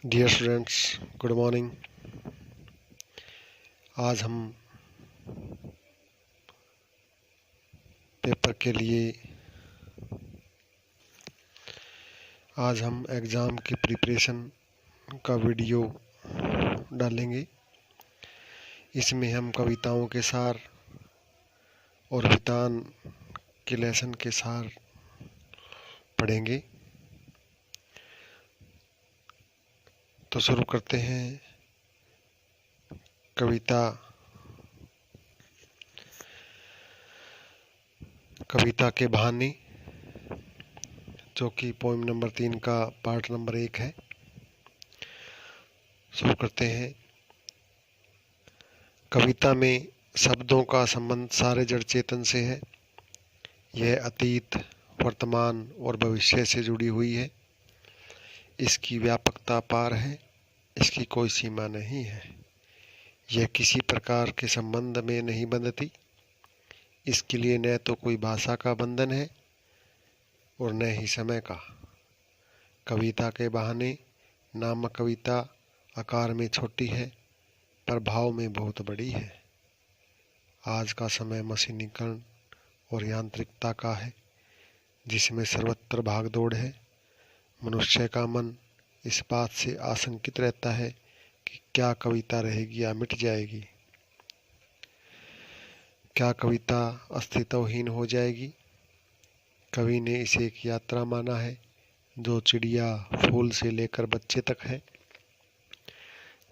Dear students, good morning. आज हम paper के लिए एग्ज़ाम की प्रिपरेशन का वीडियो डालेंगे। इसमें हम कविताओं के सार और वितान के लेसन के सार पढ़ेंगे। तो शुरू करते हैं। कविता के बहाने, जो कि पोएम नंबर 3 का पार्ट नंबर 1 है। शुरू करते हैं। कविता में शब्दों का संबंध सारे जड़ चेतन से है। यह अतीत, वर्तमान और भविष्य से जुड़ी हुई है। इसकी व्यापकता अपार है। इसकी कोई सीमा नहीं है। यह किसी प्रकार के संबंध में नहीं बंधती। इसके लिए न तो कोई भाषा का बंधन है और न ही समय का। कविता के बहाने नामक कविता आकार में छोटी है पर भाव में बहुत बड़ी है। आज का समय मशीनीकरण और यांत्रिकता का है, जिसमें सर्वत्र भागदौड़ है। मनुष्य का मन इस बात से आशंकित रहता है कि क्या कविता रहेगी या मिट जाएगी। क्या कविता अस्तित्वहीन हो जाएगी। कवि ने इसे एक यात्रा माना है, जो चिड़िया फूल से लेकर बच्चे तक है।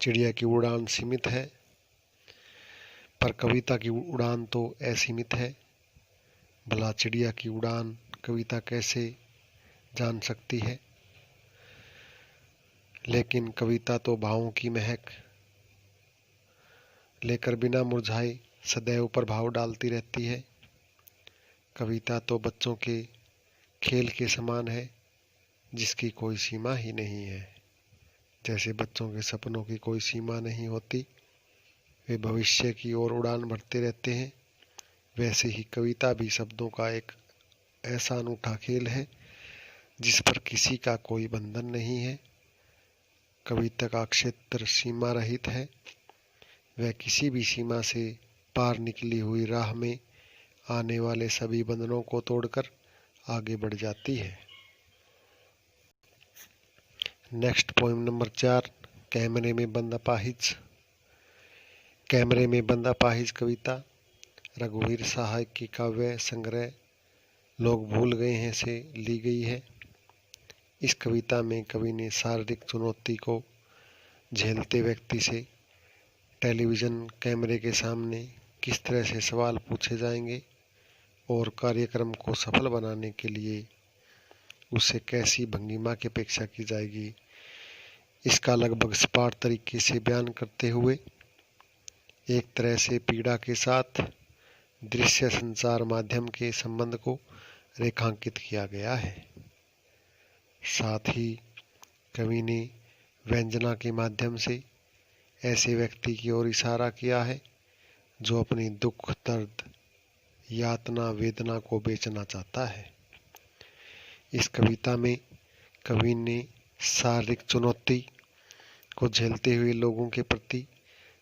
चिड़िया की उड़ान सीमित है, पर कविता की उड़ान तो असीमित है। भला चिड़िया की उड़ान कविता कैसे जान सकती है। लेकिन कविता तो भावों की महक लेकर बिना मुरझाए सदैव प्रभाव डालती रहती है। कविता तो बच्चों के खेल के समान है, जिसकी कोई सीमा ही नहीं है। जैसे बच्चों के सपनों की कोई सीमा नहीं होती, वे भविष्य की ओर उड़ान भरते रहते हैं, वैसे ही कविता भी शब्दों का एक ऐसा अनूठा खेल है जिस पर किसी का कोई बंधन नहीं है। कविता का क्षेत्र सीमा रहित है। वह किसी भी सीमा से पार निकली हुई राह में आने वाले सभी बंधनों को तोड़कर आगे बढ़ जाती है। नेक्स्ट पोएम नंबर 4, कैमरे में बंद अपाहिज। कैमरे में बंद अपाहिज कविता रघुवीर सहाय की काव्य संग्रह लोग भूल गए हैं से ली गई है। इस कविता में कवि ने शारीरिक चुनौती को झेलते व्यक्ति से टेलीविज़न कैमरे के सामने किस तरह से सवाल पूछे जाएंगे और कार्यक्रम को सफल बनाने के लिए उससे कैसी भंगिमा की अपेक्षा की जाएगी, इसका लगभग सपाट तरीके से बयान करते हुए एक तरह से पीड़ा के साथ दृश्य संचार माध्यम के संबंध को रेखांकित किया गया है। साथ ही कवि ने व्यंजना के माध्यम से ऐसे व्यक्ति की ओर इशारा किया है जो अपनी दुख, दर्द, यातना, वेदना को बेचना चाहता है। इस कविता में कवि ने शारीरिक चुनौती को झेलते हुए लोगों के प्रति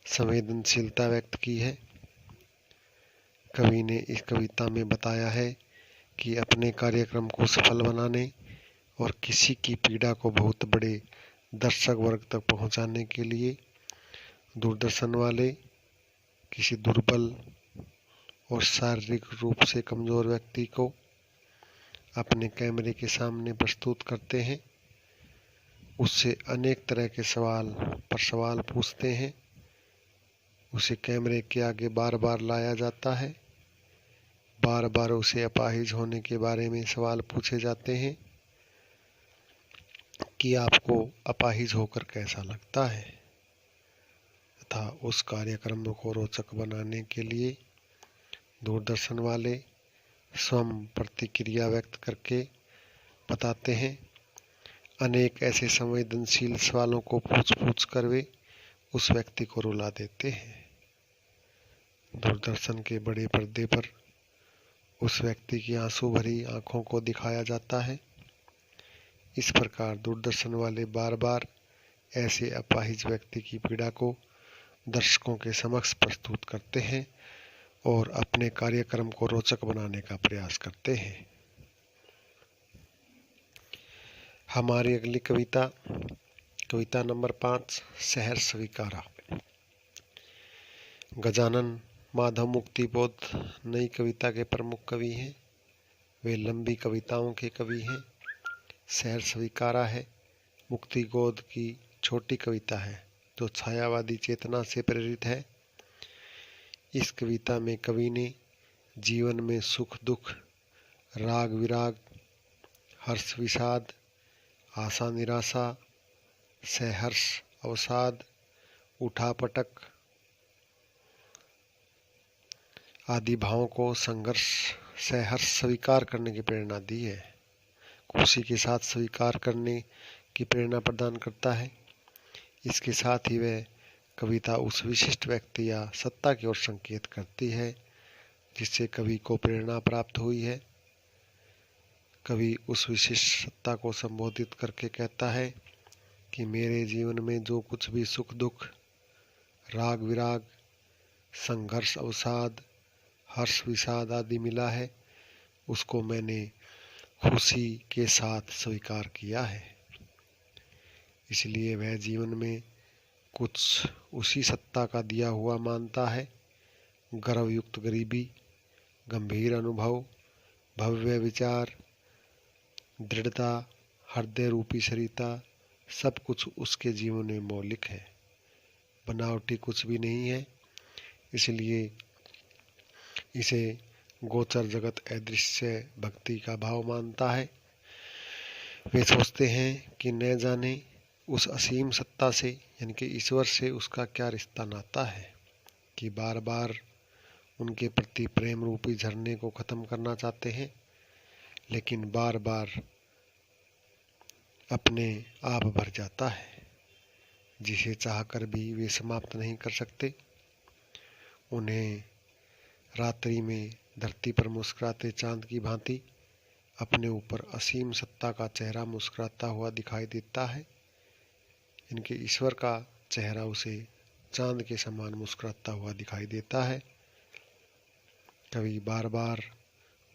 संवेदनशीलता व्यक्त की है। कवि ने इस कविता में बताया है कि अपने कार्यक्रम को सफल बनाने और किसी की पीड़ा को बहुत बड़े दर्शक वर्ग तक पहुंचाने के लिए दूरदर्शन वाले किसी दुर्बल और शारीरिक रूप से कमजोर व्यक्ति को अपने कैमरे के सामने प्रस्तुत करते हैं। उससे अनेक तरह के सवाल पूछते हैं। उसे कैमरे के आगे बार बार लाया जाता है। बार बार उसे अपाहिज होने के बारे में सवाल पूछे जाते हैं कि आपको अपाहिज होकर कैसा लगता है, तथा उस कार्यक्रम को रोचक बनाने के लिए दूरदर्शन वाले स्वयं प्रतिक्रिया व्यक्त करके बताते हैं। अनेक ऐसे संवेदनशील सवालों को पूछ कर वे उस व्यक्ति को रुला देते हैं। दूरदर्शन के बड़े पर्दे पर उस व्यक्ति की आंसू भरी आंखों को दिखाया जाता है। इस प्रकार दूरदर्शन वाले बार बार ऐसे अपाहिज व्यक्ति की पीड़ा को दर्शकों के समक्ष प्रस्तुत करते हैं और अपने कार्यक्रम को रोचक बनाने का प्रयास करते हैं। हमारी अगली कविता नंबर 5, शहर स्वीकारा। गजानन माधव मुक्तिबोध नई कविता के प्रमुख कवि हैं। वे लंबी कविताओं के कवि हैं। शहर स्वीकारा है मुक्तिबोध की छोटी कविता है जो छायावादी चेतना से प्रेरित है। इस कविता में कवि ने जीवन में सुख दुख, राग विराग, हर्ष विषाद, आशा निराशा, सहर्ष अवसाद, उठापटक आदि भावों को सहर्ष स्वीकार करने की प्रेरणा दी है। खुशी के साथ स्वीकार करने की प्रेरणा प्रदान करता है। इसके साथ ही वह कविता उस विशिष्ट व्यक्ति या सत्ता की ओर संकेत करती है जिससे कवि को प्रेरणा प्राप्त हुई है। कवि उस विशिष्ट सत्ता को संबोधित करके कहता है कि मेरे जीवन में जो कुछ भी सुख दुख, राग विराग, संघर्ष अवसाद, हर्ष विषाद आदि मिला है उसको मैंने खुशी के साथ स्वीकार किया है। इसलिए वह जीवन में कुछ उसी सत्ता का दिया हुआ मानता है। गर्वयुक्त गरीबी, गंभीर अनुभव, भव्य विचार, दृढ़ता, हृदय रूपी सरिता, सब कुछ उसके जीवन में मौलिक है, बनावटी कुछ भी नहीं है। इसलिए इसे गोचर जगत अदृश्य भक्ति का भाव मानता है। वे सोचते हैं कि न जाने उस असीम सत्ता से यानी कि ईश्वर से उसका क्या रिश्ता नाता है कि बार बार उनके प्रति प्रेम रूपी झरने को खत्म करना चाहते हैं, लेकिन बार बार अपने आप भर जाता है जिसे चाहकर भी वे समाप्त नहीं कर सकते। उन्हें रात्रि में धरती पर मुस्कुराते चांद की भांति अपने ऊपर असीम सत्ता का चेहरा मुस्कुराता हुआ दिखाई देता है। इनके ईश्वर का चेहरा उसे चांद के समान मुस्कुराता हुआ दिखाई देता है। कवि बार बार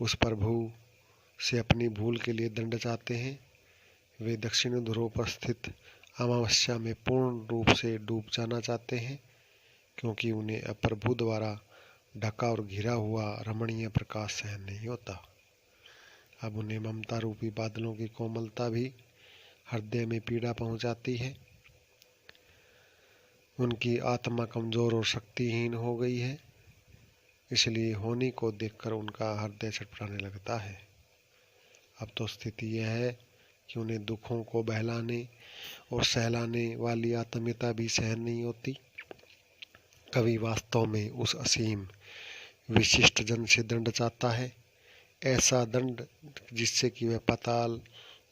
उस प्रभु से अपनी भूल के लिए दंड चाहते हैं। वे दक्षिण ध्रुव पर स्थित अमावस्या में पूर्ण रूप से डूब जाना चाहते हैं क्योंकि उन्हें प्रभु द्वारा ढका और घिरा हुआ रमणीय प्रकाश सहन नहीं होता। अब उन्हें ममता रूपी बादलों की कोमलता भी हृदय में पीड़ा पहुंचाती है। उनकी आत्मा कमजोर और शक्तिहीन हो गई है, इसलिए होनी को देखकर उनका हृदय छटपटाने लगता है। अब तो स्थिति यह है कि उन्हें दुखों को बहलाने और सहलाने वाली आत्मीयता भी सहन नहीं होती। कवि वास्तव में उस असीम विशिष्ट जन से दंड चाहता है, ऐसा दंड जिससे कि वह पाताल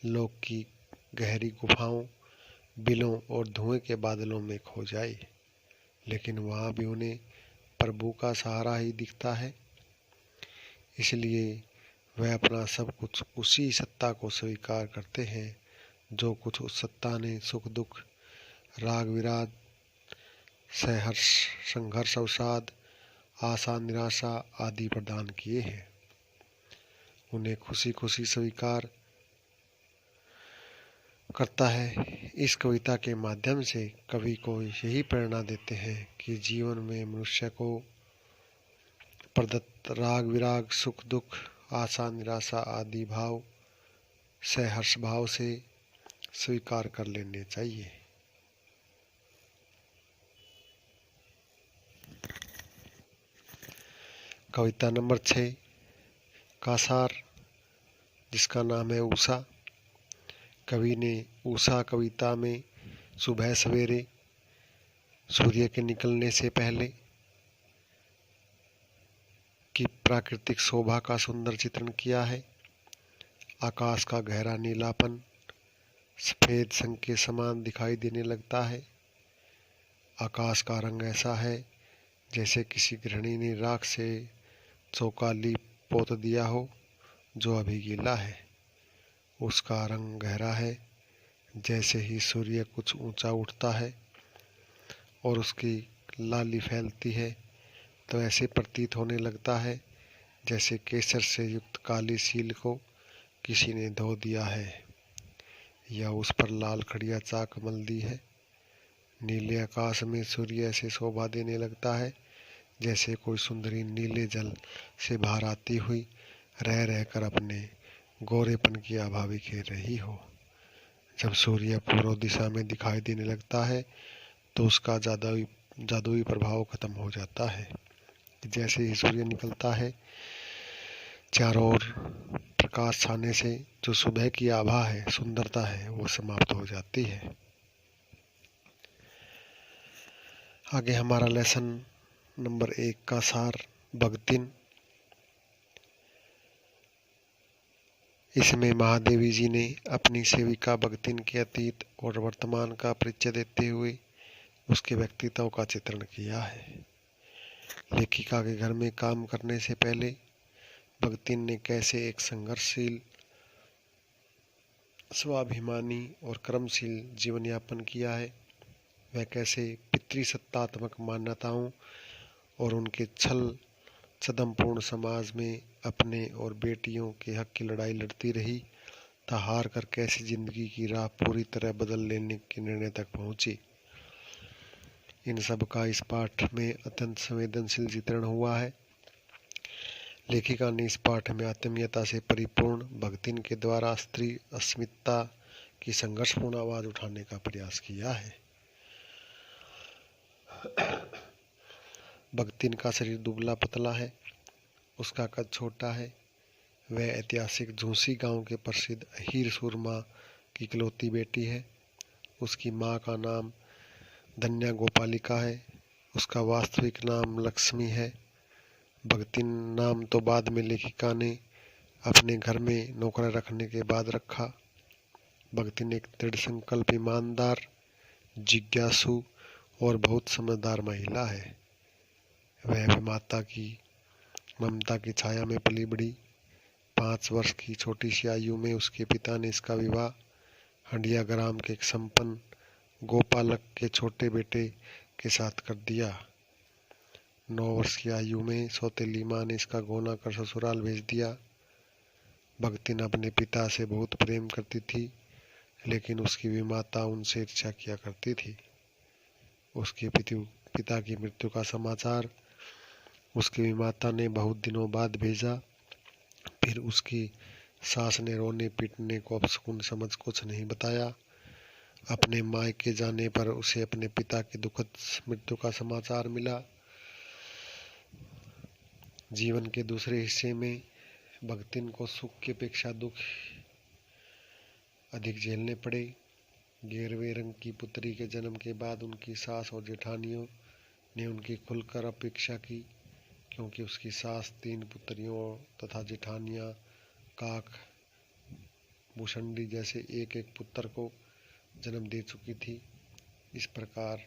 लोक की गहरी गुफाओं, बिलों और धुएं के बादलों में खो जाए, लेकिन वहाँ भी उन्हें प्रभु का सहारा ही दिखता है। इसलिए वह अपना सब कुछ उसी सत्ता को स्वीकार करते हैं जो कुछ उस सत्ता ने सुख दुख, राग विराग, सहर्ष संघर्ष अवसाद, आशा निराशा आदि प्रदान किए हैं। उन्हें खुशी खुशी स्वीकार करता है। इस कविता के माध्यम से कवि को यही प्रेरणा देते हैं कि जीवन में मनुष्य को प्रदत्त राग विराग, सुख दुख, आशा निराशा आदि भाव सहर्ष भाव से स्वीकार कर लेने चाहिए। कविता नंबर 6, कासार, जिसका नाम है उषा। कवि ने उषा कविता में सुबह सवेरे सूर्य के निकलने से पहले की प्राकृतिक शोभा का सुंदर चित्रण किया है। आकाश का गहरा नीलापन सफेद संग के समान दिखाई देने लगता है। आकाश का रंग ऐसा है जैसे किसी गृहिणी ने राख से चौका लीप पोत दिया हो जो अभी गीला है। उसका रंग गहरा है, जैसे ही सूर्य कुछ ऊंचा उठता है और उसकी लाली फैलती है तो ऐसे प्रतीत होने लगता है जैसे केसर से युक्त काली सील को किसी ने धो दिया है या उस पर लाल खड़िया चाक मल दी है। नीले आकाश में सूर्य ऐसे शोभा देने लगता है जैसे कोई सुंदरी नीले जल से बाहर आती हुई रह रहकर अपने गोरेपन की आभा बिखेर रही हो। जब सूर्य पूर्व दिशा में दिखाई देने लगता है तो उसका जादुई प्रभाव खत्म हो जाता है। जैसे ही सूर्य निकलता है चारों ओर प्रकाश छाने से जो सुबह की आभा है, सुंदरता है, वो समाप्त हो जाती है। आगे हमारा लेसन नंबर 1 का सार भगतिन। इसमें महादेवी जी ने अपनी सेविका भगतिन के अतीत और वर्तमान का परिचय देते हुए उसके व्यक्तित्व का चित्रण किया है। लेखिका के घर में काम करने से पहले भगतिन ने कैसे एक संघर्षशील, स्वाभिमानी और कर्मशील जीवन यापन किया है, वह कैसे पितृसत्तात्मक मान्यताओं और उनके छल छद्मपूर्ण समाज में अपने और बेटियों के हक की लड़ाई लड़ती रही, तथा हार कर कैसे जिंदगी की राह पूरी तरह बदल लेने के निर्णय तक पहुंची। इन सब का इस पाठ में अत्यंत संवेदनशील चित्रण हुआ है। लेखिका ने इस पाठ में आत्मीयता से परिपूर्ण भगतिन के द्वारा स्त्री अस्मिता की संघर्षपूर्ण आवाज उठाने का प्रयास किया है। भगतिन का शरीर दुबला पतला है, उसका कद छोटा है। वह ऐतिहासिक झूंसी गांव के प्रसिद्ध अहीर सुरमा की इकलौती बेटी है। उसकी मां का नाम धन्या गोपालिका है। उसका वास्तविक नाम लक्ष्मी है। भगतिन नाम तो बाद में लेखिका ने अपने घर में नौकर रखने के बाद रखा। भगतिन एक दृढ़ संकल्प, ईमानदार, जिज्ञासु और बहुत समझदार महिला है। वह भी माता की ममता की छाया में पली बढ़ी। 5 वर्ष की छोटी सी आयु में उसके पिता ने इसका विवाह हंडिया ग्राम के एक संपन्न गोपालक के छोटे बेटे के साथ कर दिया। 9 वर्ष की आयु में सौतेली माँ ने इसका गोना कर ससुराल भेज दिया। भगतिन अपने पिता से बहुत प्रेम करती थी, लेकिन उसकी भी माता उनसे ईर्ष्या किया करती थी। उसके पिता की मृत्यु का समाचार उसकी भी माता ने बहुत दिनों बाद भेजा। फिर उसकी सास ने रोने पीटने को अपशकुन समझ कुछ नहीं बताया। अपने मायके जाने पर उसे अपने पिता की दुखद मृत्यु का समाचार मिला। जीवन के दूसरे हिस्से में भगतिन को सुख की अपेक्षा दुख अधिक झेलने पड़े। 11वें रंग की पुत्री के जन्म के बाद उनकी सास और जेठानियों ने उनकी खुलकर अपेक्षा की, क्योंकि उसकी सास 3 पुत्रियों तथा जेठानियां काक, भूषंडी जैसे एक एक पुत्र को जन्म दे चुकी थी। इस प्रकार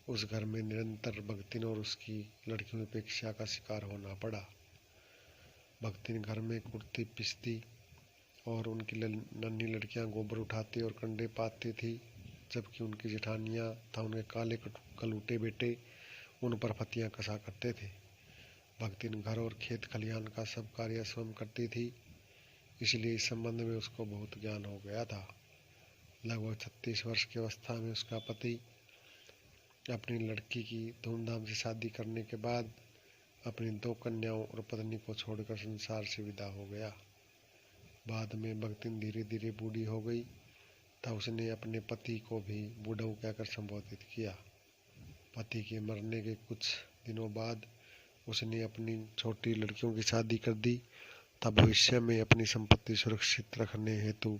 उस घर में निरंतर भगतिन और उसकी लड़कियों में अपेक्षा का शिकार होना पड़ा। भगतिन घर में कुर्ती पिसती और उनकी नन्ही लड़कियां गोबर उठाती और कंडे पाती थी, जबकि उनकी जेठानियां तथा उनके काले कलूटे बेटे उन पर फतियां कसा करते थे। भगतिन घर और खेत खलिहान का सब कार्य स्वयं करती थी, इसलिए इस संबंध में उसको बहुत ज्ञान हो गया था। लगभग 36 वर्ष की अवस्था में उसका पति अपनी लड़की की धूमधाम से शादी करने के बाद अपनी 2 कन्याओं और पत्नी को छोड़कर संसार से विदा हो गया। बाद में भगतिन धीरे धीरे बूढ़ी हो गई, तब उसने अपने पति को भी बूढ़ऊ कहकर संबोधित किया। पति के मरने के कुछ दिनों बाद उसने अपनी छोटी लड़कियों की शादी कर दी, तब भविष्य में अपनी संपत्ति सुरक्षित रखने हेतु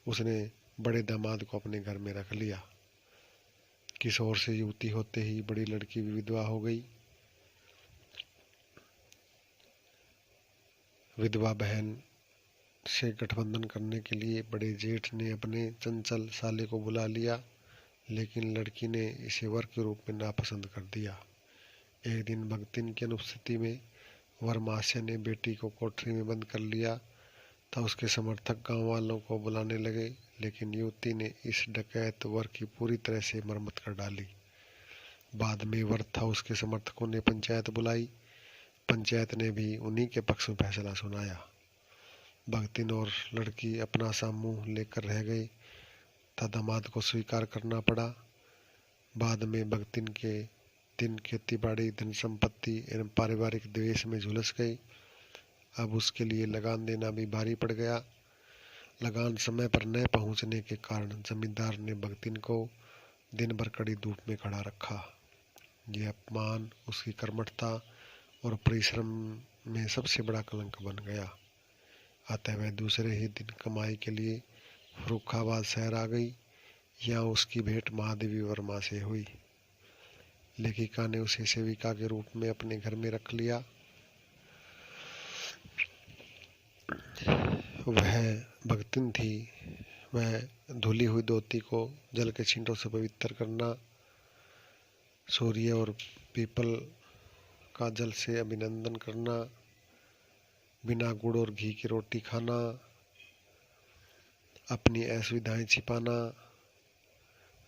उसने बड़े दामाद को अपने घर में रख लिया। किशोर से युवती होते ही बड़ी लड़की भी विधवा हो गई। विधवा बहन से गठबंधन करने के लिए बड़े जेठ ने अपने चंचल साले को बुला लिया, लेकिन लड़की ने इसे वर के रूप में नापसंद कर दिया। एक दिन भगतिन की अनुपस्थिति में वरमास्य ने बेटी को कोठरी में बंद कर लिया, तब उसके समर्थक गांव वालों को बुलाने लगे, लेकिन युवती ने इस डकैत वर की पूरी तरह से मरम्मत कर डाली। बाद में वर्थ हाउस के समर्थकों ने पंचायत बुलाई। पंचायत ने भी उन्हीं के पक्ष में फैसला सुनाया। भगतिन और लड़की अपना सा मुंह लेकर रह गए तथा दामाद को स्वीकार करना पड़ा। बाद में भगतिन के दिन खेती-बाड़ी, धन संपत्ति एवं पारिवारिक द्वेष में झुलस गई। अब उसके लिए लगान देना भी भारी पड़ गया। लगान समय पर न पहुंचने के कारण जमींदार ने भगतिन को दिन भर कड़ी धूप में खड़ा रखा। यह अपमान उसकी कर्मठता और परिश्रम में सबसे बड़ा कलंक बन गया। अतः वह दूसरे ही दिन कमाई के लिए फर्रुखाबाद शहर आ गई। यहाँ उसकी भेंट महादेवी वर्मा से हुई। लेखिका ने उसे सेविका के रूप में अपने घर में रख लिया। वह भगतिन थी। वह धुली हुई धोती को जल के छींटों से पवित्र करना, सूर्य और पीपल का जल से अभिनंदन करना, बिना गुड़ और घी की रोटी खाना, अपनी असुविधाएं छिपाना।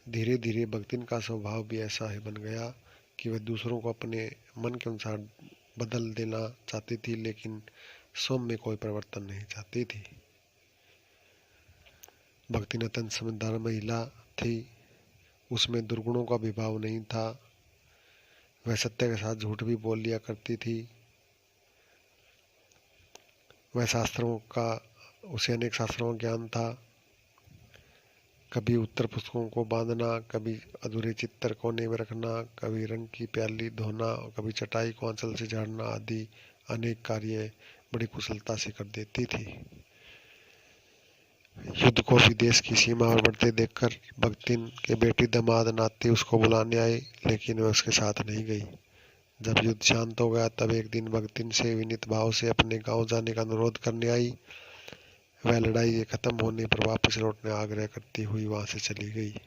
धीरे धीरे भगतिन का स्वभाव भी ऐसा ही बन गया कि वह दूसरों को अपने मन के अनुसार बदल देना चाहती थी, लेकिन स्वयं में कोई परिवर्तन नहीं चाहती थी। भगतिन अत्यंत समझदार महिला थी। उसमें दुर्गुणों का विभाव नहीं था। वह सत्य के साथ झूठ भी बोल लिया करती थी। उसे अनेक शास्त्रों का ज्ञान था। कभी उत्तर पुस्तकों को बांधना, कभी अधूरे चित्र कोने में रखना, कभी रंग की प्याली धोना, कभी चटाई को आंचल से झाड़ना आदि अनेक कार्य बड़ी कुशलता से कर देती थी। युद्ध को विदेश की सीमा पर बढ़ते देखकर भगतिन के बेटी दामाद नाती उसको बुलाने आए, लेकिन वह उसके साथ नहीं गई। जब युद्ध शांत हो गया तब एक दिन भगतिन से विनीत भाव से अपने गांव जाने का अनुरोध करने आई। वह लड़ाई के खत्म होने पर वापस लौटने आग्रह करती हुई वहां से चली गई।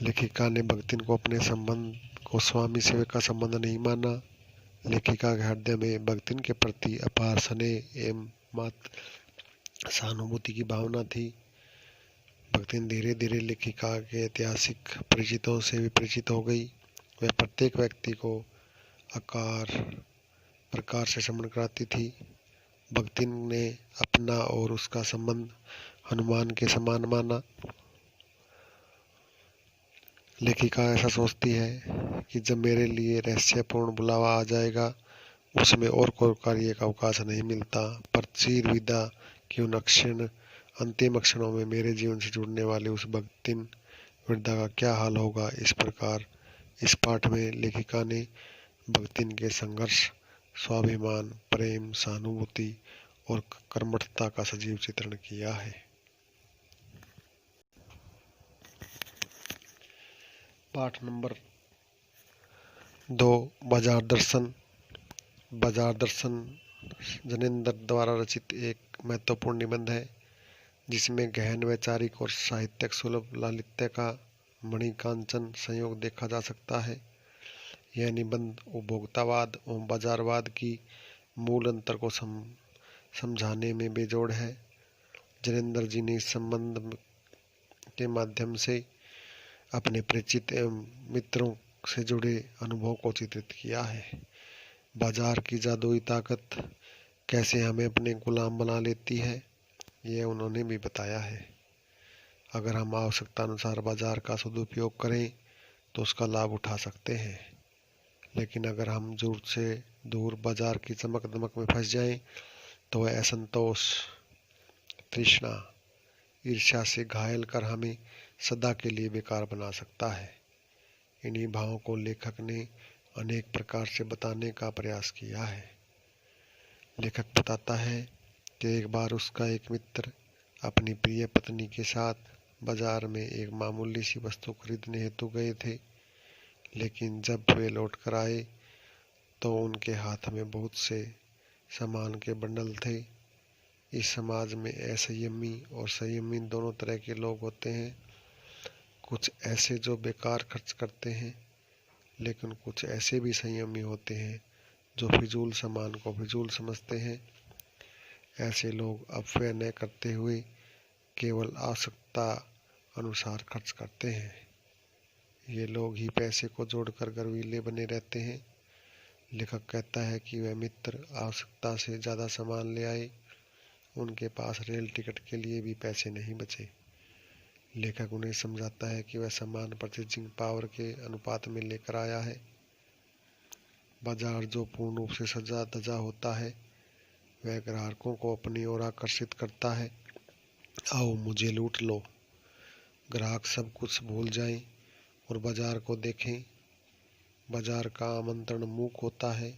लेखिका ने भगतिन को अपने संबंध को स्वामी सेवक का संबंध नहीं माना। लेखिका के हृदय में भगतिन के प्रति अपार स्नेह एवं मात्र सहानुभूति की भावना थी। भगतिन धीरे धीरे लेखिका के ऐतिहासिक परिचितों से भी परिचित हो गई। वह प्रत्येक व्यक्ति को आकार प्रकार से स्मरण कराती थी। भगतिन ने अपना और उसका संबंध हनुमान के समान माना। लेखिका ऐसा सोचती है कि जब मेरे लिए रहस्यपूर्ण बुलावा आ जाएगा, उसमें और कोई कार्य का अवकाश नहीं मिलता, पर चीर विदा की उन अंतिम क्षणों में मेरे जीवन से जुड़ने वाले उस भगतिन वृद्धा का क्या हाल होगा। इस प्रकार इस पाठ में लेखिका ने भगतिन के संघर्ष, स्वाभिमान, प्रेम, सहानुभूति और कर्मठता का सजीव चित्रण किया है। पाठ नंबर 2, बाजार दर्शन। बाजार दर्शन जनेंद्र द्वारा रचित एक महत्वपूर्ण निबंध है, जिसमें गहन वैचारिक और साहित्यिक सुलभ लालित्य का मणिकांचन संयोग देखा जा सकता है। यह निबंध उपभोक्तावाद एवं बाजारवाद की मूल अंतर को समझाने में बेजोड़ है। जनेंद्र जी ने इस संबंध के माध्यम से अपने परिचित एवं मित्रों से जुड़े अनुभव को चित्रित किया है। बाजार की जादुई ताकत कैसे हमें अपने गुलाम बना लेती है, यह उन्होंने भी बताया है। अगर हम आवश्यकता अनुसार बाजार का सदुपयोग करें तो उसका लाभ उठा सकते हैं, लेकिन अगर हम जरूरत से दूर बाजार की चमक दमक में फंस जाएं तो वह असंतोष, तृष्णा, ईर्ष्या से घायल कर हमें सदा के लिए बेकार बना सकता है। इन्हीं भावों को लेखक ने अनेक प्रकार से बताने का प्रयास किया है। लेखक बताता है कि एक बार उसका एक मित्र अपनी प्रिय पत्नी के साथ बाजार में एक मामूली सी वस्तु खरीदने हेतु गए थे, लेकिन जब वे लौट कर आए तो उनके हाथ में बहुत से सामान के बंडल थे। इस समाज में असंयमी और संयमी दोनों तरह के लोग होते हैं। कुछ ऐसे जो बेकार खर्च करते हैं, लेकिन कुछ ऐसे भी संयमी होते हैं जो फिजूल सामान को फिजूल समझते हैं। ऐसे लोग अपव्यय न करते हुए केवल आवश्यकता अनुसार खर्च करते हैं। ये लोग ही पैसे को जोड़कर गर्वीले बने रहते हैं। लेखक कहता है कि वह मित्र आवश्यकता से ज़्यादा सामान ले आए, उनके पास रेल टिकट के लिए भी पैसे नहीं बचे। लेखक उन्हें समझाता है कि वह सामान परचेजिंग पावर के अनुपात में लेकर आया है। बाजार जो पूर्ण रूप से सजा धजा होता है वह ग्राहकों को अपनी ओर आकर्षित करता है। आओ मुझे लूट लो। ग्राहक सब कुछ भूल जाएं और बाजार को देखें। बाजार का आमंत्रण मूक होता है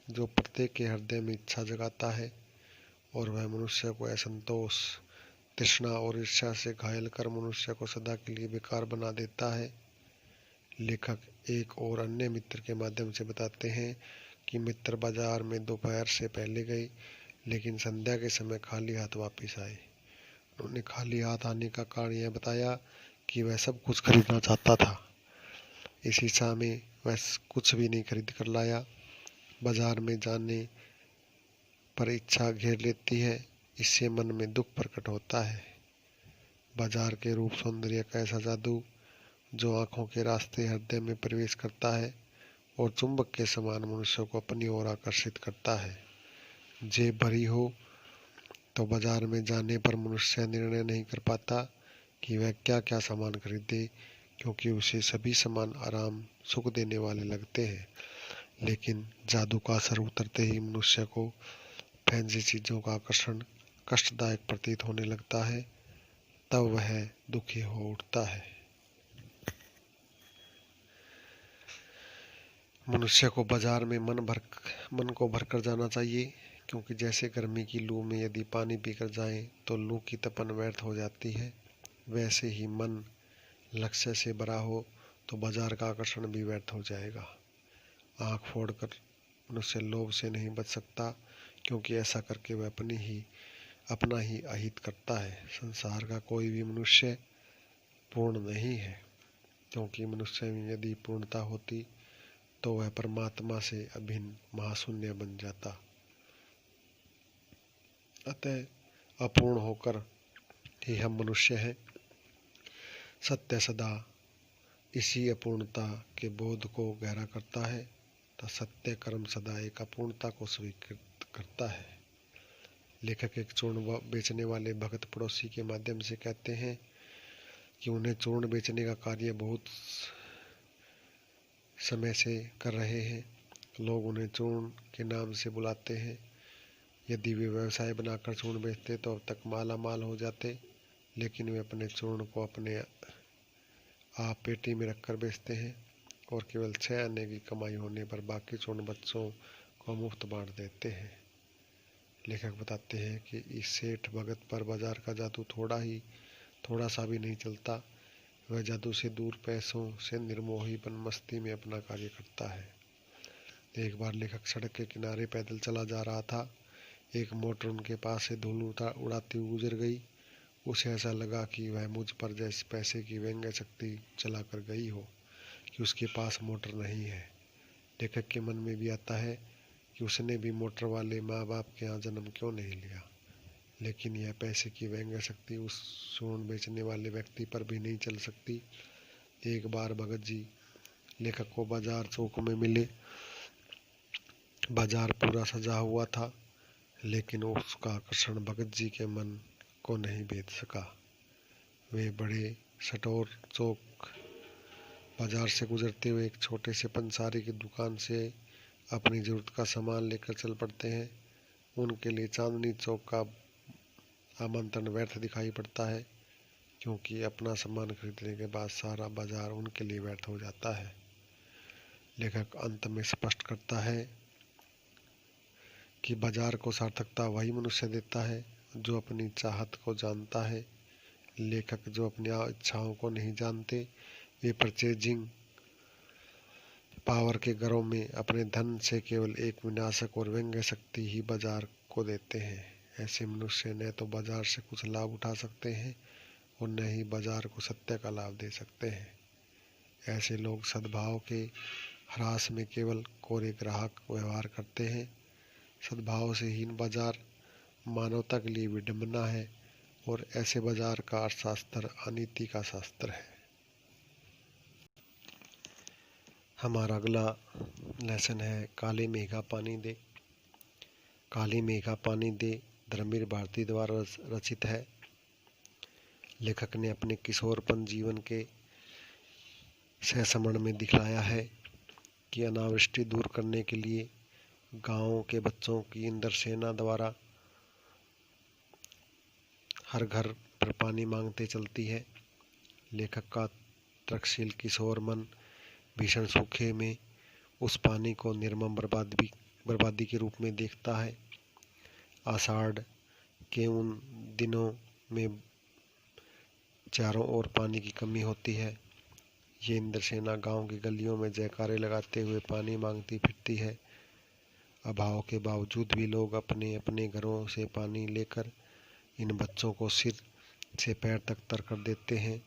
जो प्रत्येक के हृदय में इच्छा जगाता है, और वह मनुष्य को असंतोष, तृष्णा और ईर्ष्या से घायल कर मनुष्य को सदा के लिए बेकार बना देता है। लेखक एक और अन्य मित्र के माध्यम से बताते हैं कि मित्र बाजार में दोपहर से पहले गए, लेकिन संध्या के समय खाली हाथ वापस आए। उन्होंने खाली हाथ आने का कारण यह बताया कि वह सब कुछ खरीदना चाहता था। इस इच्छा में वह कुछ भी नहीं खरीद कर लाया। बाजार में जाने पर इच्छा घेर लेती है, इससे मन में दुख प्रकट होता है। बाजार के रूप सौंदर्य का ऐसा जादू जो आंखों के रास्ते हृदय में प्रवेश करता है और चुंबक के समान मनुष्य को अपनी ओर आकर्षित करता है। जेब भरी हो तो बाजार में जाने पर मनुष्य निर्णय नहीं कर पाता कि वह क्या क्या सामान खरीदे, क्योंकि उसे सभी सामान आराम सुख देने वाले लगते हैं। लेकिन जादू का असर उतरते ही मनुष्य को फैंसी चीजों का आकर्षण कष्टदायक प्रतीत होने लगता है, तब वह दुखी हो उठता है। मनुष्य को बाजार में मन को भरकर जाना चाहिए, क्योंकि जैसे गर्मी की लू में यदि पानी पीकर जाएं तो लू की तपन व्यर्थ हो जाती है, वैसे ही मन लक्ष्य से भरा हो तो बाजार का आकर्षण भी व्यर्थ हो जाएगा। आंख फोड़कर मनुष्य लोभ से नहीं बच सकता, क्योंकि ऐसा करके वह अपना ही अहित करता है। संसार का कोई भी मनुष्य पूर्ण नहीं है, क्योंकि मनुष्य में यदि पूर्णता होती तो वह परमात्मा से अभिन्न महाशून्य बन जाता। अतः अपूर्ण होकर ही हम मनुष्य हैं। सत्य सदा इसी अपूर्णता के बोध को गहरा करता है, तो सत्य कर्म सदा एक अपूर्णता को स्वीकृत करता है। लेखक एक चूर्ण बेचने वाले भगत पड़ोसी के माध्यम से कहते हैं कि उन्हें चूर्ण बेचने का कार्य बहुत समय से कर रहे हैं। लोग उन्हें चूर्ण के नाम से बुलाते हैं। यदि वे व्यवसाय बनाकर चूर्ण बेचते तो अब तक माला माल हो जाते, लेकिन वे अपने चूर्ण को अपने आप पेटी में रखकर बेचते हैं और केवल 6 आने की कमाई होने पर बाकी चूर्ण बच्चों को मुफ्त बांट देते हैं। लेखक बताते हैं कि इस सेठ भगत पर बाजार का जादू थोड़ा सा भी नहीं चलता। वह जादू से दूर पैसों से निर्मोहीपन मस्ती में अपना कार्य करता है। एक बार लेखक सड़क के किनारे पैदल चला जा रहा था। एक मोटर उनके पास से धूल उड़ाती हुई गुजर गई। उसे ऐसा लगा कि वह मुझ पर जैसे पैसे की व्यंग्य शक्ति चलाकर गई हो कि उसके पास मोटर नहीं है। लेखक के मन में भी आता है कि उसने भी मोटर वाले माँ बाप के यहाँ जन्म क्यों नहीं लिया, लेकिन यह पैसे की व्यंग्य शक्ति उस चूर्ण बेचने वाले व्यक्ति पर भी नहीं चल सकती। एक बार भगत जी लेखक को बाजार चौक में मिले। बाजार पूरा सजा हुआ था, लेकिन उसका आकर्षण भगत जी के मन को नहीं भेद सका। वे बड़े सटोर चौक बाजार से गुजरते हुए एक छोटे से पंसारी की दुकान से अपनी जरूरत का सामान लेकर चल पड़ते हैं। उनके लिए चांदनी चौक का आमंत्रण व्यर्थ दिखाई पड़ता है, क्योंकि अपना सामान खरीदने के बाद सारा बाजार उनके लिए व्यर्थ हो जाता है। लेखक अंत में स्पष्ट करता है कि बाजार को सार्थकता वही मनुष्य देता है जो अपनी चाहत को जानता है। लेखक जो अपनी इच्छाओं को नहीं जानते, वे परचेजिंग पावर के घरों में अपने धन से केवल एक विनाशक और व्यंग्य शक्ति ही बाजार को देते हैं। ऐसे मनुष्य न तो बाजार से कुछ लाभ उठा सकते हैं और न ही बाजार को सत्य का लाभ दे सकते हैं। ऐसे लोग सद्भाव के ह्रास में केवल कोरे ग्राहक व्यवहार करते हैं। सद्भाव से हीन बाजार मानवता के लिए विडंबना है और ऐसे बाजार का अर्थशास्त्र अनीति का शास्त्र है। हमारा अगला लेसन है काले मेघा पानी दे। काली मेघा पानी दे धर्मवीर भारती द्वारा रचित है। लेखक ने अपने किशोरपन जीवन के सहसमरण में दिखलाया है कि अनावृष्टि दूर करने के लिए गांवों के बच्चों की इंद्रसेना द्वारा हर घर पर पानी मांगते चलती है। लेखक का तर्कशील किशोर मन भीषण सूखे में उस पानी को निर्मम बर्बादी के रूप में देखता है। आषाढ़ के उन दिनों में चारों ओर पानी की कमी होती है। ये इंद्रसेना गांव की गलियों में जयकारे लगाते हुए पानी मांगती फिरती है। अभाव के बावजूद भी लोग अपने अपने घरों से पानी लेकर इन बच्चों को सिर से पैर तक तर कर देते हैं।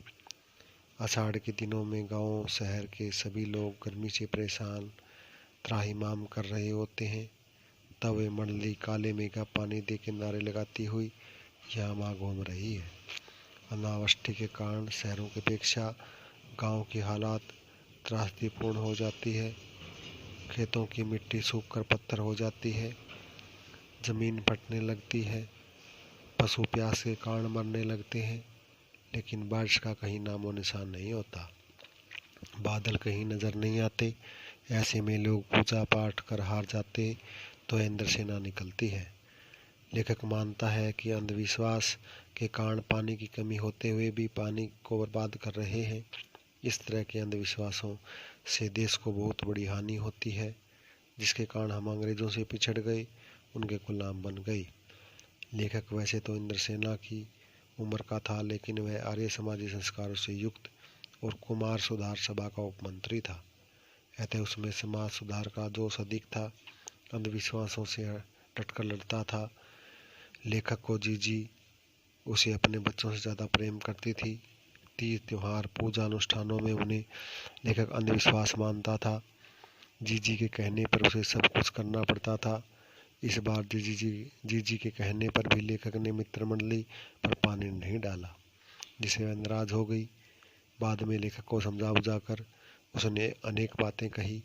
आषाढ़ के दिनों में गांव शहर के सभी लोग गर्मी से परेशान त्राहिमाम कर रहे होते हैं। तब वे मंडली काले मेघा पानी दे के नारे लगाती हुई यहाँ वहाँ घूम रही है। अनावृष्टि के कारण शहरों की अपेक्षा गांव की हालात त्रासदीपूर्ण हो जाती है। खेतों की मिट्टी सूखकर पत्थर हो जाती है, जमीन फटने लगती है, पशु प्यास के कारण मरने लगते हैं, लेकिन बारिश का कहीं नामो निशान नहीं होता। बादल कहीं नजर नहीं आते। ऐसे में लोग पूजा पाठ कर हार जाते तो इंद्रसेना निकलती है। लेखक मानता है कि अंधविश्वास के कारण पानी की कमी होते हुए भी पानी को बर्बाद कर रहे हैं। इस तरह के अंधविश्वासों से देश को बहुत बड़ी हानि होती है, जिसके कारण हम अंग्रेजों से पिछड़ गए, उनके गुलाम बन गए। लेखक वैसे तो इंद्रसेना की उम्र का था, लेकिन वह आर्य समाजी संस्कारों से युक्त और कुमार सुधार सभा का उपमंत्री था। अतः उसमें समाज सुधार का जोश अधिक था, अंधविश्वासों से डटकर लड़ता था। लेखक को जीजी उसे अपने बच्चों से ज़्यादा प्रेम करती थी। तीज त्योहार पूजा अनुष्ठानों में उन्हें लेखक अंधविश्वास मानता था। जीजी के कहने पर उसे सब कुछ करना पड़ता था। इस बार जीजी के कहने पर भी लेखक ने मित्र मंडली पर पानी नहीं डाला, जिसे वह नाराज हो गई। बाद में लेखक को समझा बुझाकर उसने अनेक बातें कही।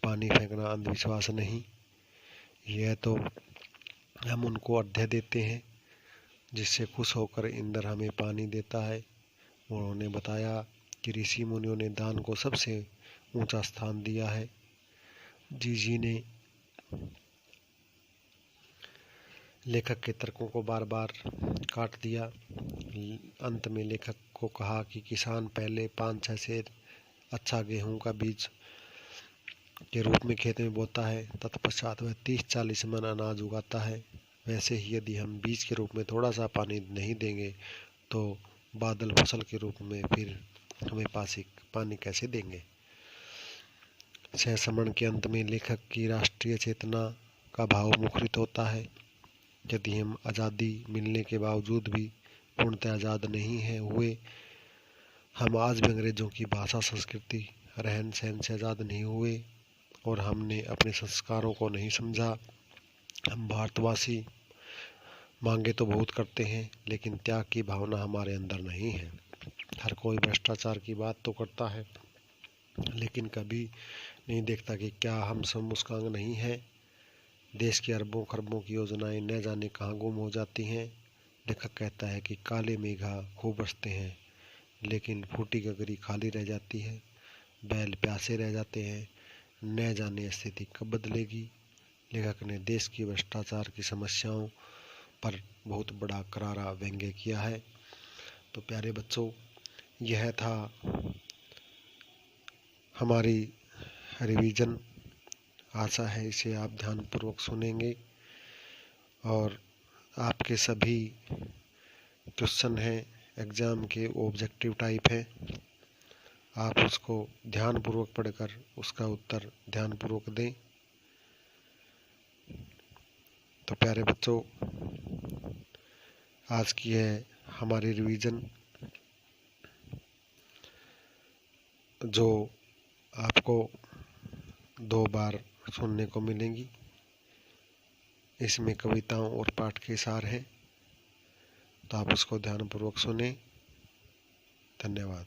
पानी फेंकना अंधविश्वास नहीं, यह तो हम उनको अर्घ्य देते हैं जिससे खुश होकर इंद्र हमें पानी देता है। उन्होंने बताया कि ऋषि मुनियों ने दान को सबसे ऊंचा स्थान दिया है। जीजी ने लेखक के तर्कों को बार बार काट दिया। अंत में लेखक को कहा कि किसान पहले 5-6 सेर अच्छा गेहूं का बीज के रूप में खेत में बोता है, तत्पश्चात वह 30-40 मन अनाज उगाता है। वैसे ही यदि हम बीज के रूप में थोड़ा सा पानी नहीं देंगे तो बादल फसल के रूप में फिर हमें पानी कैसे देंगे। सहस्मरण के अंत में लेखक की राष्ट्रीय चेतना का भाव मुखरित होता है। यदि हम आज़ादी मिलने के बावजूद भी पूर्णतः आज़ाद नहीं हुए, हम आज भी अंग्रेजों की भाषा संस्कृति रहन सहन से आज़ाद नहीं हुए और हमने अपने संस्कारों को नहीं समझा। हम भारतवासी मांगे तो बहुत करते हैं, लेकिन त्याग की भावना हमारे अंदर नहीं है। हर कोई भ्रष्टाचार की बात तो करता है, लेकिन कभी नहीं देखता कि क्या हम सब उसका अंग नहीं है। देश की अरबों खरबों की योजनाएं न जाने कहाँ गुम हो जाती हैं। लेखक कहता है कि काले मेघा खूब बरसते हैं, लेकिन फूटी गगरी खाली रह जाती है, बैल प्यासे रह जाते हैं, न जाने स्थिति कब बदलेगी। लेखक ने देश की भ्रष्टाचार की समस्याओं पर बहुत बड़ा करारा व्यंग्य किया है। तो प्यारे बच्चों, यह था हमारी रिवीजन। आशा है इसे आप ध्यानपूर्वक सुनेंगे और आपके सभी क्वेश्चन हैं एग्ज़ाम के ऑब्जेक्टिव टाइप हैं। आप उसको ध्यानपूर्वक पढ़कर उसका उत्तर ध्यानपूर्वक दें। तो प्यारे बच्चों, आज की है हमारी रिवीजन जो आपको 2 बार सुनने को मिलेंगी। इसमें कविताओं और पाठ के सार हैं, तो आप उसको ध्यानपूर्वक सुने। धन्यवाद।